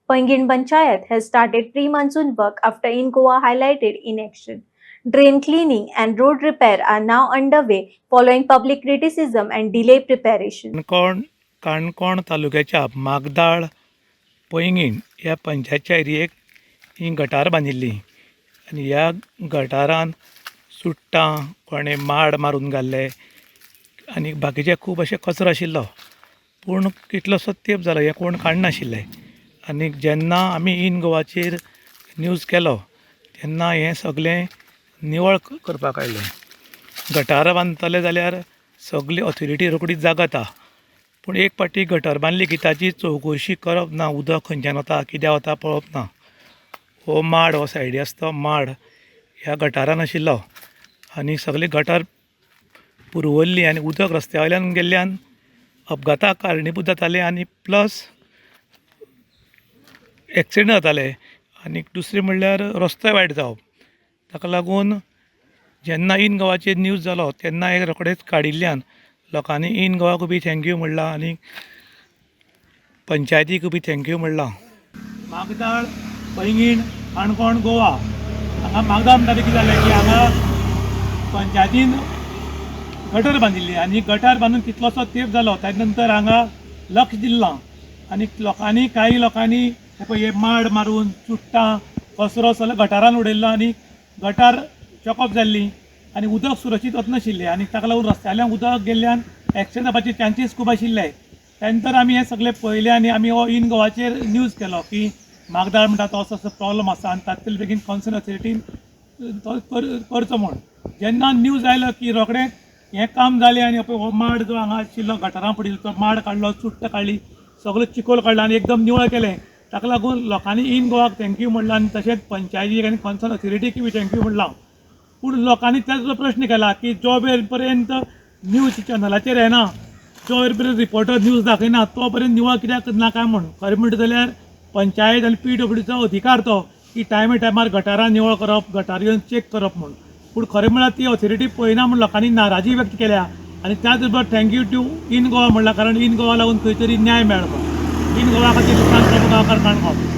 Poingin Panchayat has started pre-monsoon work after in Goa highlighted inaction. Drain cleaning and road repair are now underway following public criticism and delayed preparation. Canacona तालुक्याच्या मागदाळ पैंगीण ह्या पंचायतच्या एरियेक ही गटार बांदिल्ली आनी ह्या गटारान सुट्टां कोणें माड मारून घाल्ले आनी बाकीचे खूब अशे कचरो आशिल्लो पूण कितलोसो तेंप जालो हें कोण काडनाशिल्ले आनी जेन्ना आमी इन गोवाचेर न्यूज केलो तेन्ना हें सगळें निवळ करपाक आयलें. गटार बांदतले जाल्यार सगळी ऑथॉरिटी रोखडीच जागता पूण एक फावटी गटर बांदली की ताची चवकशी करप ना, उदक खंयच्यान वता कित्याक वता पळोवप ना. हो माड हो सायडी आसा तो माड ह्या गटारान आशिल्लो आनी सगळी गटार पुरवल्ली आनी उदक रस्त्या वयल्यान गेल्ल्यान अपघाताक कारणीभूत जाताले आनी प्लस एक्सिडंट जाताले आनी दुसरें म्हणल्यार रस्तोय वायट जावप. ताका लागून जेन्ना इन गोवाचेर न्यूज जालो तेन्ना एक रोखडेंच काडिल्ल्यान लोकांनी इन गोवाक बी थँक्यू म्हणलां आनी पंचायतीक बी थँक्यू म्हणलां. मागदाळ पैंगीण काणकोण गोवा हांगा मागदाळ म्हणटा कितें जालें की हांगा पंचायतीन गटर बांदिल्ली आनी गटार बांदून कितलोसो तेंप जालो ताजे नंतर हांगा लक्ष दिल्लां आनी लोकांनी काही लोकांनी हे माड मारून चुट्टां कचरो सगळो गटारान उडयल्लो आनी गटार चॉकअप जाल्ली आनी उदक सुरक्षीत वचनाशिल्लें आनी ताका लागून रस्त्याल्यान उदक गेल्ल्यान एक्सिडंट जावपाचे चान्सीस खूब आशिल्ले. त्यानंतर आमी हें सगळें पळयलें आनी आमी हो इन गोवाचेर न्यूज केलो की मागदाळ म्हणटा तो असो प्रॉब्लम आसा आनी तातूंत बेगीन कॉन्सर्न ऑथॉरिटीन तो करचो म्हूण. जेन्ना न्यूज आयलो की रोखडें हें काम जालें आनी हो माड जो हांगा आशिल्लो गटारां पडिल्लो तो माड काडलो, चुट्टां काडली, सगळो चिकोल काडलो आनी एकदम निवळ केलें. ताका लागून लोकांनी इन गोवाक थँक्यू म्हणलां आनी तशेंच पंचायतीक आनी कॉन्सर्न ऑथॉरिटीक बी थँक्यू म्हणलां. पूण लोकांनी त्याचो प्रश्न केला की जो वेळ पर्यंत न्यूज चॅनलाचेर येना, जो वेळ पर्यंत रिपोर्टर न्यूज दाखयना तो पर्यंत निवळ कित्याक ना काय म्हूण. खरें म्हणटा जाल्यार पंचायत आनी PWDचो अधिकार तो की टायमार गटारां निवळ करप, गटार येवन चॅक करप म्हूण. पूण खरें म्हळ्यार ती ऑथॉरिटी पळयना म्हूण लोकांनी नाराजी व्यक्त केल्या आनी त्याच बरोबर थँक्यू टू इन गोवा म्हणलां कारण इन गोवा लागून खंय तरी न्याय मेळ्ळो. इन गोवा खातीर काणकोण काणकोण.